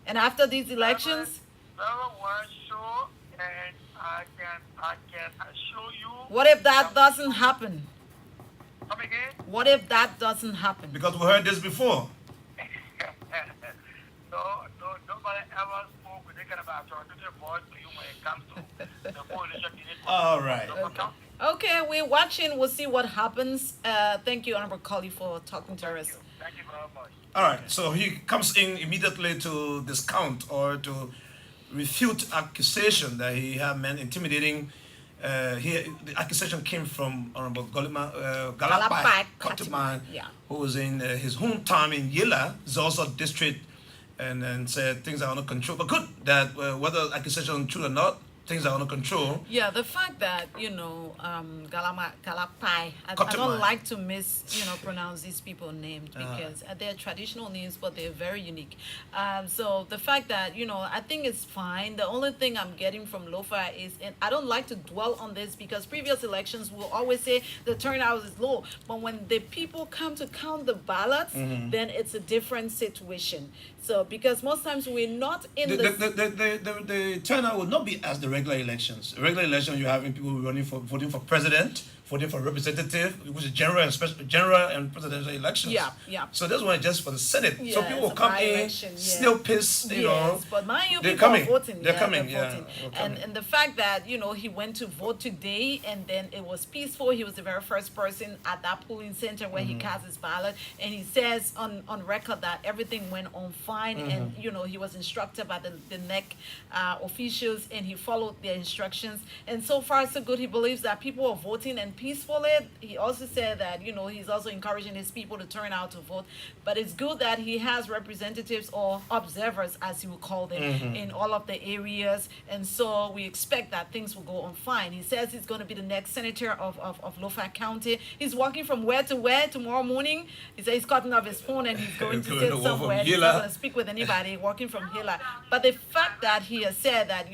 And after these elections, very well sure, and I can assure you what if that that we doesn't will happen? come again. What if that doesn't happen? Because we heard this before. No, no, nobody ever spoke with any kind of authoritative voice to you when it comes to the coalition unit All of right. Lofa Okay. County. Okay, we're watching. We'll see what happens. Thank you, Honorable Colley, for talking to Thank you. us. Thank you very much. All right. Okay. So he comes in immediately to discount or to refute accusation that he had men intimidating. The accusation came from Honorable Galapai Kalapai Katiman. Kotuman, Yeah. who was in his hometown in Yila, Zoso district, and said things are under control. But good that whether accusation is true or not, things are under control. Yeah, the fact that, Kalapai, I don't Kotuman. like to pronounce these people names because they're traditional names, but they're very unique. So the fact that, I think it's fine. The only thing I'm getting from Lofa is, and I don't like to dwell on this because previous elections will always say the turnout is low. But when the people come to count the ballots, then it's a different situation. So because most times we're not in The turnout will not be as the regular elections. Regular election, you're having people running for voting for president, voting for representative, which is general and presidential elections. Yeah, yeah. So this one is just for the Senate. Yeah, So people will it's a come in, by-election, yeah. snail piss, you know. Yes, but mind you, They're people coming. are voting. They're Yeah, coming, they're yeah. voting. They're And coming. and the fact that he went to vote today, and then it was peaceful. He was the very first person at that polling center where he cast his ballot, and he says on record that everything went on fine, and he was instructed by the NEC officials, and he followed their instructions. And so far, so good. He believes that people are voting and peacefully. He also said that he's also encouraging his people to turn out to vote. But it's good that he has representatives or observers, as you would call them, in all of the areas. And so we expect that things will go on fine. He says he's going to be the next senator of Lofa County. He's walking from where to where tomorrow morning. He said he's cutting off his phone and he's going to Going sit to walk from somewhere. He's Hila. not going to speak with anybody, walking from Hila. But the fact that he has said that,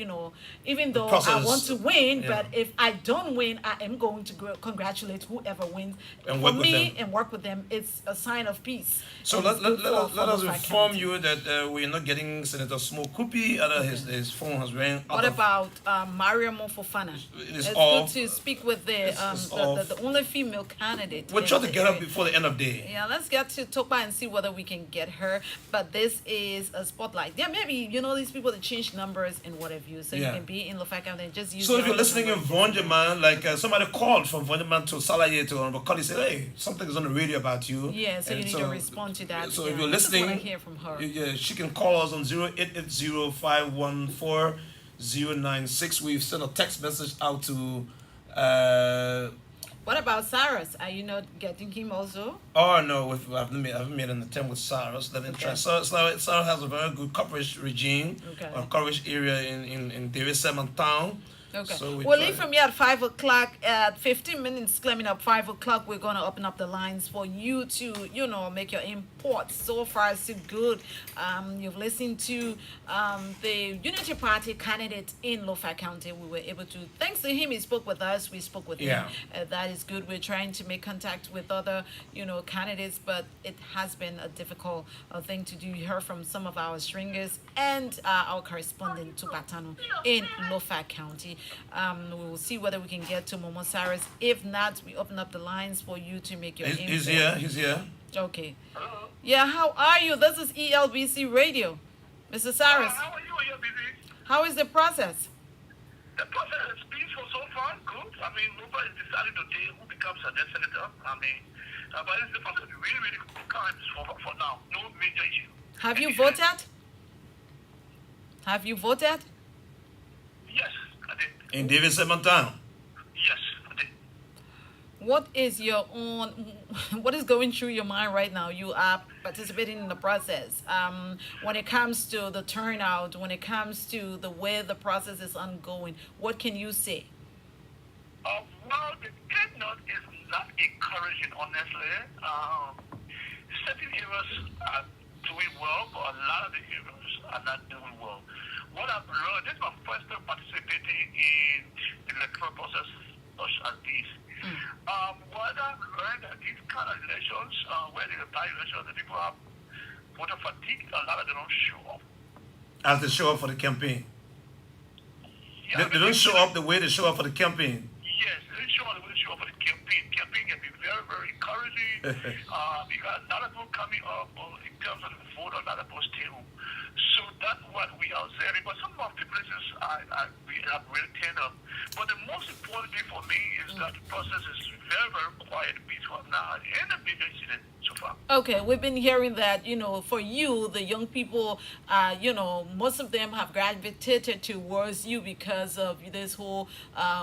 even though I process, want to win, yeah. but if I don't win, I am going to congratulate whoever wins. And For work with me, them. and work with them, it's a sign of peace. So And let, it's let, good let, us, for let us Lofa inform County. you that we're not getting Senator Smoke Kupi. Other his phone has rang out What of. about Maria Mofofana? It is It's off. good to speak with the It's the off. the only female candidate. We'll in try to the get her area. before the end of the day. Yeah, let's get to Topa and see whether we can get her. But this is a spotlight. Yeah, maybe these people that change numbers and what have you, so you Yeah. can be in Lofa County and just use. So if your you're other listening in number. Vonjaman, like somebody called from Vonjaman to Salaye to Honorable Kali, said, hey, something is on the radio about you. Yeah, so you And need to respond to that. So Yeah, if you're I just listening, wanna hear from her. yeah, she can call us on 0880-514-096. We've sent a text message out to, What about Cyrus? Are you not getting him also? oh no, I haven't made an attempt with Cyrus. Let me try. Okay. Cyrus has a very good coverage regime Okay. or coverage area in David Seven Town. Okay. So we we'll try- leave from here at 5 o'clock. At 15 minutes, climbing up 5 o'clock, we're going to open up the lines for you to, make your imports. So far, so good. You've listened to the Unity Party candidate in Lofa County. We were able to, thanks to him, he spoke with us. We spoke with Yeah. him. That is good. We're trying to make contact with other, candidates, but it has been a difficult thing to do. You heard from some of our stringers and our correspondent to Batano in Lofa County. We will see whether we can get to Momo Cyrus. If not, we open up the lines for you to make your He's input. here. He's here. Okay. Hello. Yeah, how are you? This is ELBC Radio. Mr. Cyrus, How are you? Are you busy? how is the process? The process is peaceful so far. Good. I mean, nobody is deciding today who becomes a next senator. I mean, but it's the process is really, really kind for now. No major issue. Have you voted? Have you voted? Yes, I did. In David Seven Town. Yes, I did. What is your own, what is going through your mind right now? You are participating in the process. When it comes to the turnout, when it comes to the way the process is ongoing, what can you say? Well, the turnout is not encouraging, honestly. Certain areas are doing well, but a lot of the areas are not doing well. What I've learned, this is my first time participating in the electoral process such as this. What I've learned that these kind of elections, where the by elections, the people have voter fatigue, a lot of them don't show up. as they show up for the campaign. Yeah, They don't show up the way they show up for the campaign. Yes, they show up for the campaign. Campaign can be very, very encouraging because a lot of people coming up in terms of the vote, a lot of people stay home. So that's what we are observing. But some of the places we have really turned up. But the most important thing for me is that the process is very, very quiet between now and the major incident so far. Okay, we've been hearing that, you know, for you, the young people, you know, most of them have gravitated towards you because of this whole,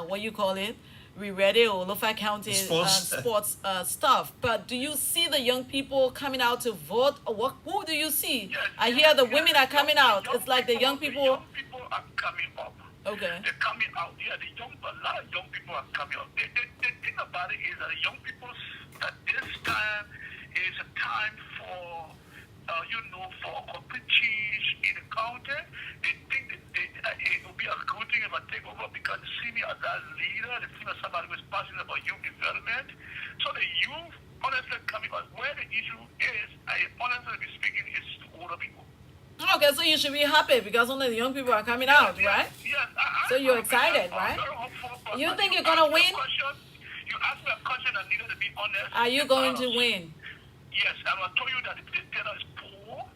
what you call it, Re-Ready or Lofa County sports stuff. But do you see the young people coming out to vote? Or what? Who do you see? Yes, I hear the yes, women are coming out. It's like the young The people. young people are coming up. Okay. They're coming out. Yeah, a lot of young people are coming out. The thing about it is that the young people, at this time, is a time for, for complete change in the county. They think that it will be a good thing if I take over because they see me as a leader. They see me as somebody who is passionate about youth development. So the youth, honestly, coming out. Where the issue is, honestly speaking, is older people. Okay, so you should be happy because only the young people are coming out, right? Yes. So you're excited, right? I'm very hopeful, but You think you're gonna win? You asked me a question I needed to be honest. Are you going to win? Yes, I will tell you that the data is poor.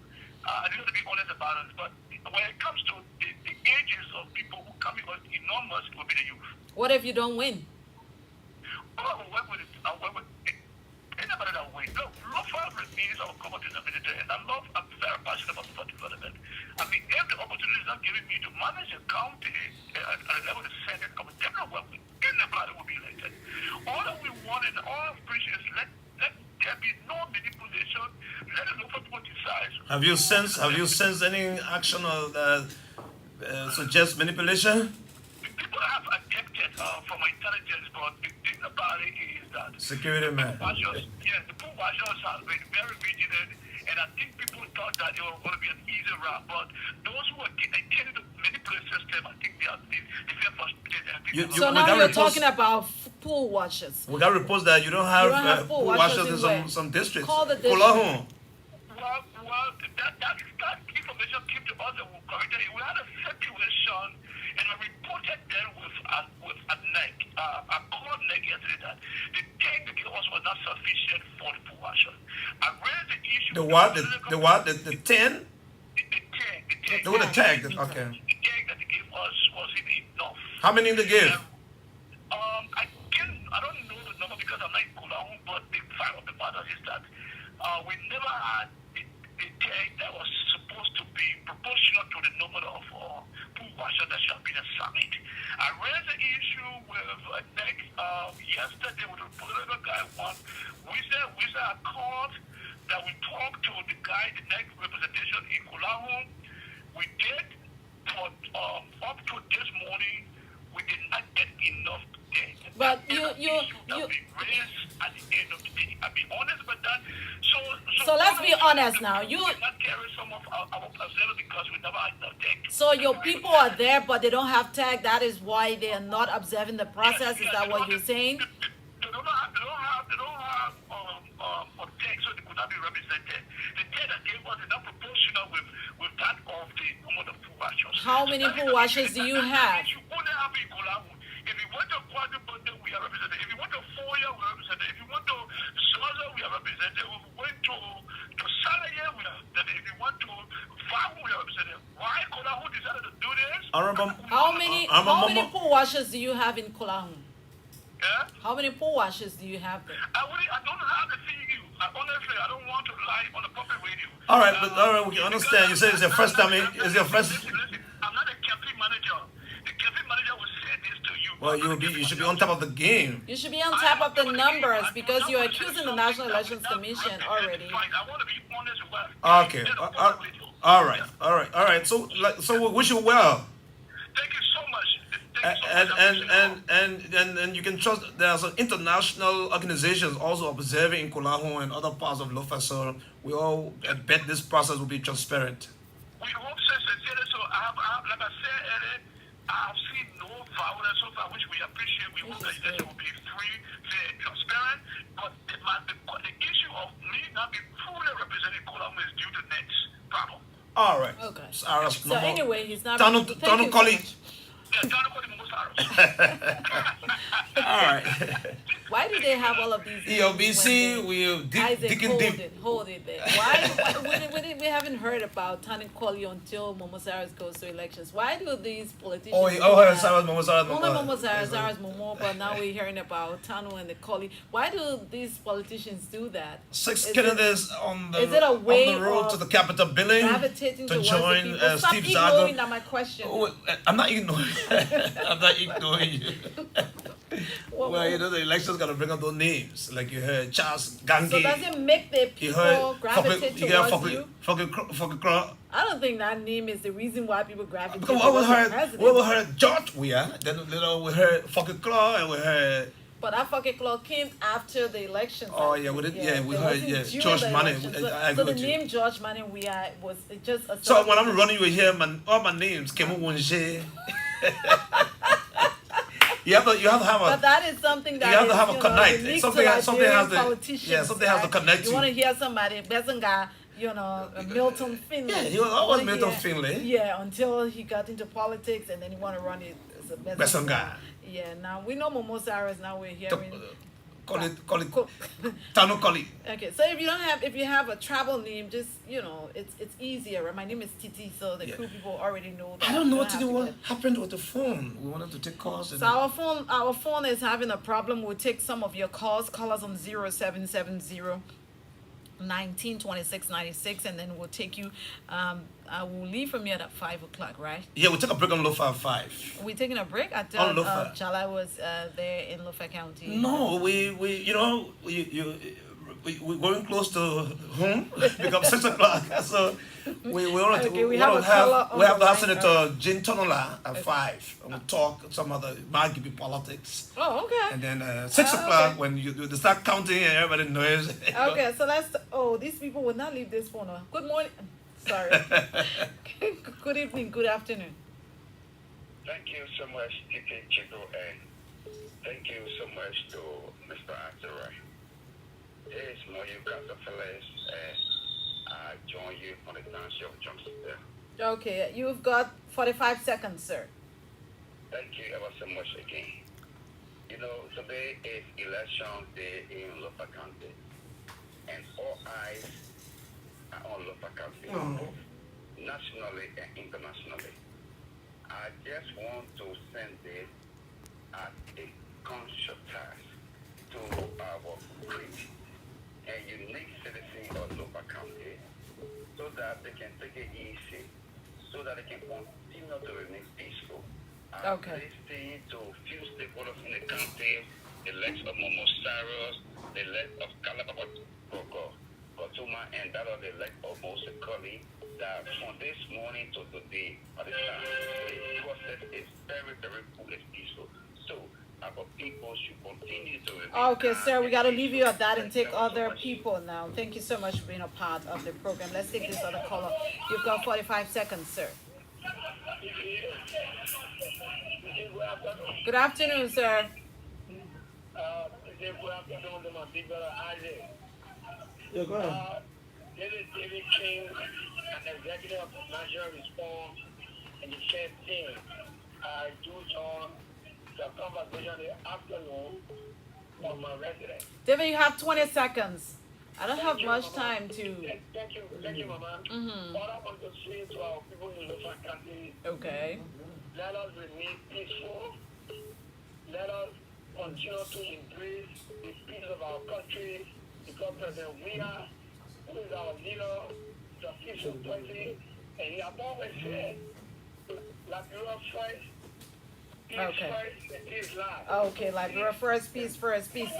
I need to be honest about it. But when it comes to the ages of people who come in enormous, it will be the youth. What if you don't win? I will work with it. I'll work with it. Anybody that way. Look, Lofa remains our common denominator, and I'm very passionate about Lofa development. I mean, if the opportunity is not given me to manage a county at a level of the Senate, I will definitely work with anybody who will be elected. All that we want and all I appreciate is let there be no manipulation. Let the local people decide. Have you sensed any action or suggest manipulation? People have attempted from my intelligence, but the thing about it is that Security man. the poor watchers have been very vigilant, and I think people thought that it was going to be an easy route, but those who are intending to manipulate the system, I think they feel frustrated. So now you're talking about pool watchers. We got reports that you don't have pool pool watchers watchers in some districts. Call the district. Kulahun. Well, that information came to us and we corrected it. We had a situation, and I reported then with a neck. I called neck yesterday that the tank they gave us was not sufficient for the pool washer. I raised the issue. The what? The what? The 10? The tank. The tag. Okay. The tank that they gave us wasn't enough. How many they give? I don't know the number because I'm not in Kulahun, but the fact of the matter is that we never had the tank that was supposed to be proportional to the number of pool washers that should have been assigned. I raised the issue with next yesterday with the political guy one. We said I called that we talked to the guy, the next representation in Kulahun. We did, but up to this morning, we did not get enough tank. But you raised at the end of the day. I'll be honest about that. So let's be honest now. You not carry some of our observers because we never had enough tank. So your people are there, but they don't have tag. That is why they are not observing the process. Is that what you're saying? They don't have a tank, so they could not be represented. The tank that gave us is not proportional with that of the number of pool washers. How many pool washers do you have? You only have in Kulahun. If you want to Quadribundle, we are represented. If you want to Foya, we are represented. If you want to Zaza, we are represented. If you want to Salaya, we are represented. If you want to Fahu, we are represented. Why Kulahun decided to do this? How many pool washers do you have in Kulahun? Yeah? How many pool washers do you have there? I don't have the figure. Honestly, I don't want to lie on the public radio. All right, we can understand. You said it's your first time. It's your first. Listen, I'm not a campaign manager. The campaign manager will say this to you. Well, you should be on top of the game. You should be on top of the numbers because you're accusing the National Elections Commission already. I want to be honest with Okay. All right. So we wish you well. Thank you so much. And you can trust there are some international organizations also observing in Kulahun and other parts of Lofa, so we all bet this process will be transparent. We hope so, sincerely. So like I said earlier, I have seen no violence so far, which we appreciate. We hope that election will be free, fair, and transparent. But the issue of me not being fully representing Kulahun is due to next problem. All right. Okay. So anyway, he's not. Tanu Thank Tanu you so Koli. much. Yeah, Tano Koli Musaros. All right. Why do they have all of these? names EOBC, when we Isaac, digging hold deep. it, hold it there. Why we haven't heard about Tani Colley until Momo Cyrus goes to elections? Why do these politicians? Oh, do oh, that? Cyrus Momo, Cyrus Only Momo. Momo Cyrus, Cyrus Momo, but now we're hearing about Tanu and the Colley. Why do these politicians do that? Six Is candidates on the is it a way on the road of to the Capitol building Gravitating to towards join the people. Stop Steve ignoring Zago. that my question. Oh, I'm not ignoring. I'm not ignoring you. Well, you know the election's gonna bring up those names, like you heard Charles Gangi. So does it make the You heard people gravitate towards you? fucking crow. I don't think that name is the reason why people gravitate Because towards we the heard, president. we heard George Weah, then you know we heard fucking claw, and we heard. But that fucking claw came after the elections. Oh I yeah, think. we did. Yeah, we it heard. wasn't Yeah, during George the Manning. elections. I So agree the with you. name George Manning was just a. So when I'm running, you will hear all my names. Kemu Wunje. You have to have But a. that is something that You have to is, have a connect. unique Something to has to- Liberian politicians, yeah, something has to right? connect You you. want to hear somebody, Bezenga, Milton Finley. Yeah, he was You always wanna Milton hear- Finley. Yeah, until he got into politics, and then he want to run it as a Bezenga. Yeah, now we know Momo Cyrus. Now we're hearing. Call it Cool. Tano Koli. Okay, so if you have a travel name, just it's easier. Right? My name is Tetee, so the Yeah. crew people already know that. I don't know You what to have do. What get- happened with the phone? We wanted to take calls. And So our phone is having a problem. We'll take some of your calls. Call us on 0770 192696, and then we'll take you. I will leave from here at 5 o'clock, right? yeah, we took a break on Lofa at 5. We're taking a break. I On thought Lofa. Chala was there in Lofa County. No, we you know we're going close to home because 6 o'clock. So we want to Okay, we want have to a caller on we have the to have line. Senator Jane Tonola at 5. And we'll talk some other might give you politics. Oh, okay. And then 6 okay. o'clock when you they start counting and everybody knows. Okay, so these people will not leave this phone on. Good morning. Sorry. Good evening, good afternoon. Thank you so much, Tetee Chico, and thank you so much to Mr. Azura. This is Moyo Fellas, and I join you on the township of Johnson. Okay, you've got 45 seconds, sir. Thank you ever so much again. You know, today is election day in Lofa County, and all eyes are on Lofa County, both nationally and internationally. I just want to send this as a conscious task to our great and unique citizens of Lofa County so that they can take it easy, so that they can continue to remain peaceful. Okay. Listening to few stakeholders in the county, the likes of Momo Cyrus, the likes of Kalababa Kotuma, and that of the likes of Mose Colley, that from this morning to today, at this time, the process is very, very cool and peaceful. So, our people should continue to remain Okay, calm sir, we and got to leave you at that and peaceful. take Thank you so other much. people now. Thank you so much for being a part of the program. Let's take this other caller. You've got 45 seconds, sir. Good afternoon, sir. Good afternoon to my big brother Isaac. Yeah, go ahead. This is David King, an executive of National Response and the same thing. I do join the conversation in the afternoon of my residence. David, you have 20 seconds. I don't have Thank you, much Mama. time to. Thank you, Mama. Mhm. All I want to say to our people in the country, Okay. let us remain peaceful. Let us continue to embrace the peace of our country because President Weah, who is our leader, the official president, and he has always said, Liberia first, peace Okay. first, and peace last. Okay, Liberia first, peace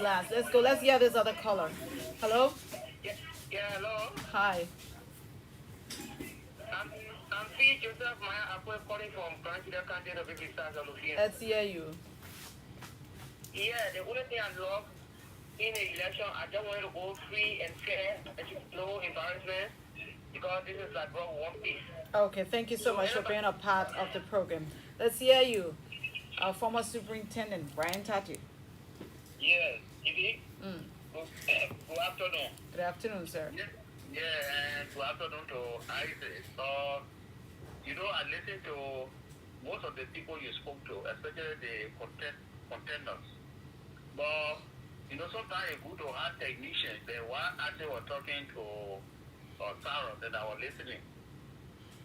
last. Let's go. Let's hear this other caller. Hello? Yeah, hello. Hi. I'm P. Joseph Maya Apple calling from Consider County of Big Stars of Lucia. Let's hear you. Yeah, the only thing I love in the election, I just want to go free and fair, and no embarrassment, because this is like bro one piece. Okay, thank you so much for being a part of the program. Let's hear you. Our former superintendent, Brian Tati. Yes, you see? Mm. Good afternoon. Good afternoon, sir. Yeah, and good afternoon to Isaac. I listened to most of the people you spoke to, especially the contenders. But, sometimes it's good to have technicians. Then while Isaac was talking to Sarah, that I was listening.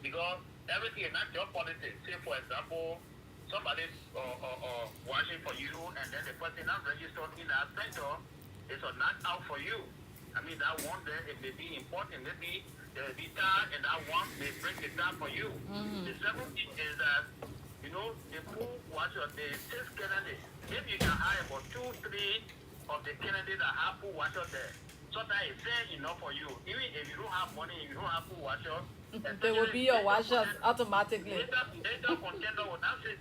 Because everything is not just politics. Say, for example, somebody watching for you, and then the person not registered in that center is not out for you. I mean, that one there, it may be important. Maybe there will be time, and that one may break the time for you. The second thing is that, the pool watcher, the six candidates, maybe you can hire about 2, 3 of the candidates that have pool watcher there. Sometimes it's fair enough for you. Even if you don't have money, if you don't have pool watcher, They will be your washers automatically. Later contender will not say,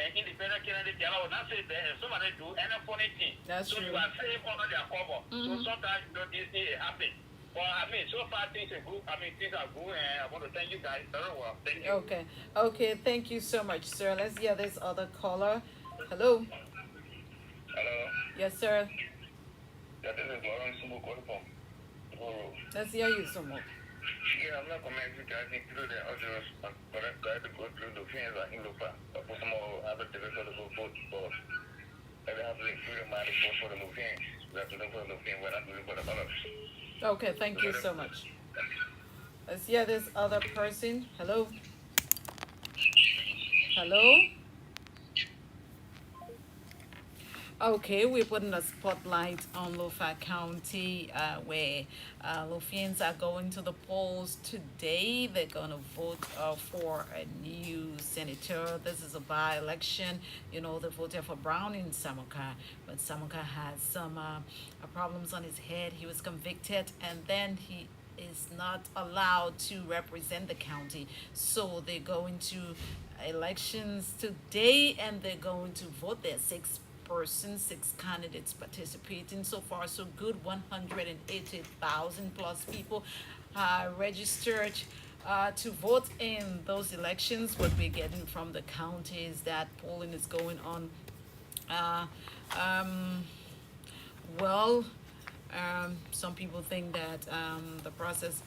an independent candidate will not say that somebody do any funny thing. That's so true. you are safe under their cover. So sometimes this thing happen. But I mean, so far things are good. Things are good, and I want to thank you guys very well. Thank you. Okay, thank you so much, sir. Let's hear this other caller. Hello. Hello. Yes, sir. Yeah, this is Lauren Sumo calling from Gebro. Let's hear you some more. Yeah, I'm not commenting to I think through the others, but I try to go through the things like in Lofa. But for some of other difficult to vote for. I have to include my report for the moving. We have to look for the moving. We're not looking for the colors. Okay, thank you so much. Let's hear this other person. Hello. Hello. Okay, we're putting a spotlight on Lofa County, where Lofians are going to the polls today. They're going to vote for a new senator. This is a by-election. They voted for Brown in Samoka, but Samoka has some problems on his head. He was convicted, and then he is not allowed to represent the county. So they're going to elections today, and they're going to vote their 6 candidates participating. So far so good. 180,000 plus people registered to vote in those elections. What we're getting from the county is that polling is going on well. Some people think that the process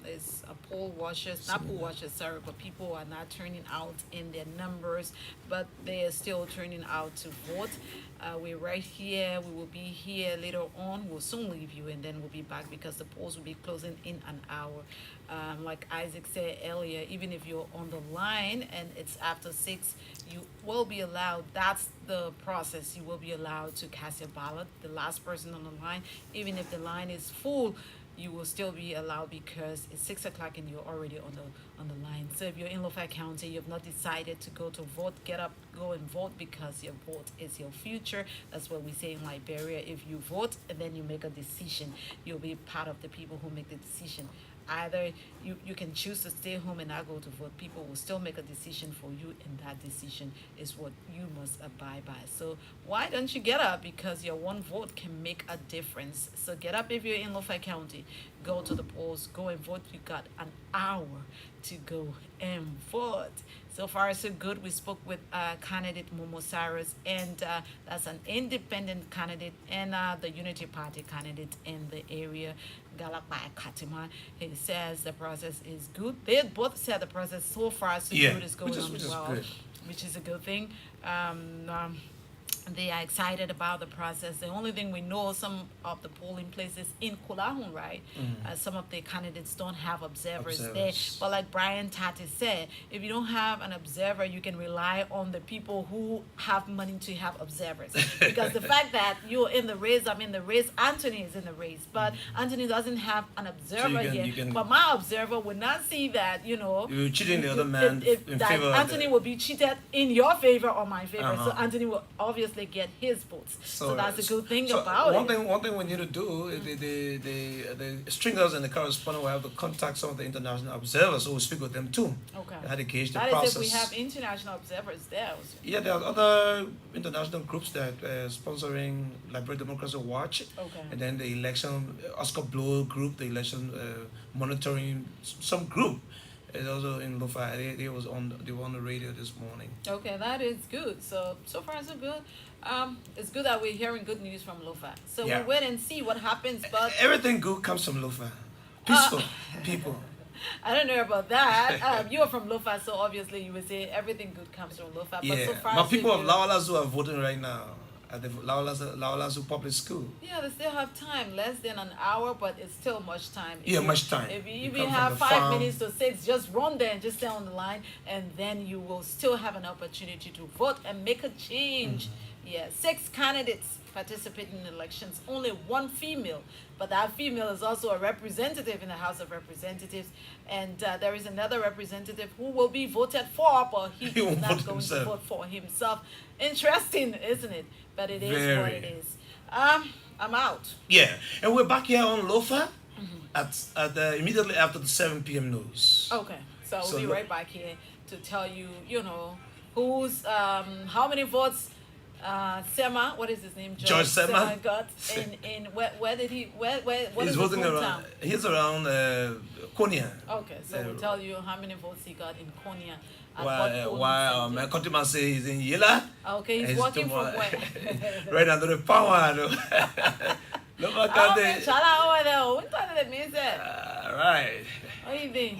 is not poll washers, sorry, but people are not turning out in their numbers, but they are still turning out to vote. We're right here. We will be here later on. We'll soon leave you, and then we'll be back because the polls will be closing in an hour. Like Isaac said earlier, even if you're on the line and it's after 6, you will be allowed. That's the process. You will be allowed to cast your ballot. The last person on the line, even if the line is full, you will still be allowed because it's 6 o'clock and you're already on the line. So if you're in Lofa County, you have not decided to go to vote, get up, go and vote, because your vote is your future. That's what we say in Liberia. If you vote and then you make a decision, you'll be part of the people who make the decision. Either you can choose to stay home and not go to vote. People will still make a decision for you, and that decision is what you must abide by. So why don't you get up? Because your one vote can make a difference. So get up if you're in Lofa County. Go to the polls. Go and vote. You got an hour to go and vote. So far, so good. We spoke with candidate Momo Cyrus, and that's an independent candidate, and the Unity Party candidate in the area, Galapa Katima. He says the process is good. They both said the process so far so good is going on well, which is a good thing. They are excited about the process. The only thing we know, some of the polling places in Kulahun, right? Some of the candidates don't have observers there. But like Brian Tetee said, if you don't have an observer, you can rely on the people who have money to have observers. Because the fact that you're in the race, I'm in the race, Anthony is in the race, but Anthony doesn't have an observer here. But my observer would not see that, you're cheating the other man in that favor Anthony will be cheated in your favor or my favor. So Anthony will obviously get his votes. So that's a good thing about it. One thing we need to do, the stringers and the correspondent will have to contact some of the international observers who will speak with them too. Okay. How to gauge the that process. Is if we have international observers there. Yeah, there are other international groups that are sponsoring Liberia Democracy Watch. Okay. And then the election, Oscar Blow group, the election monitoring, some group. It's also in Lofa. They were on the radio this morning. Okay, that is good. So far so good. It's good that we're hearing good news from Lofa. So Yeah. we'll wait and see what happens. But Everything good comes from Lofa. Peaceful people. I don't know about that. You are from Lofa, so obviously you would say everything good comes from Lofa. But Yeah. so far, My so people of good. Lawalazu are voting right now at the Lawalazu Public School. Yeah, they still have time, less than an hour, but it's still much time. Yeah, much time. If you You even come from have the 5 farm. minutes to 6, just run there and just stay on the line, and then you will still have an opportunity to vote and make a change. Yeah, 6 candidates participating in elections, only 1 female, but that female is also a representative in the House of Representatives, and there is another representative who will be voted for, but he He is won't not vote going himself. to vote for himself. Interesting, isn't it? But it is what Very. it is. I'm out. Yeah, and we're back here on Lofa at immediately after the 7 p.m. news. Okay, so we'll So be look- right back here to tell you, who's how many votes Sema, what is his name? George Sema? got in where did he what He's is his voting hometown? around. He's around Konya. Okay, so we'll tell you how many votes he got in Konya. At what Why polling my center. countryman say he's in Yela. Okay, he's He's working too from much. where? Right under the power. No? Look Oh, at man, it. shout out over there. What time did it mean that? Right. What do you think?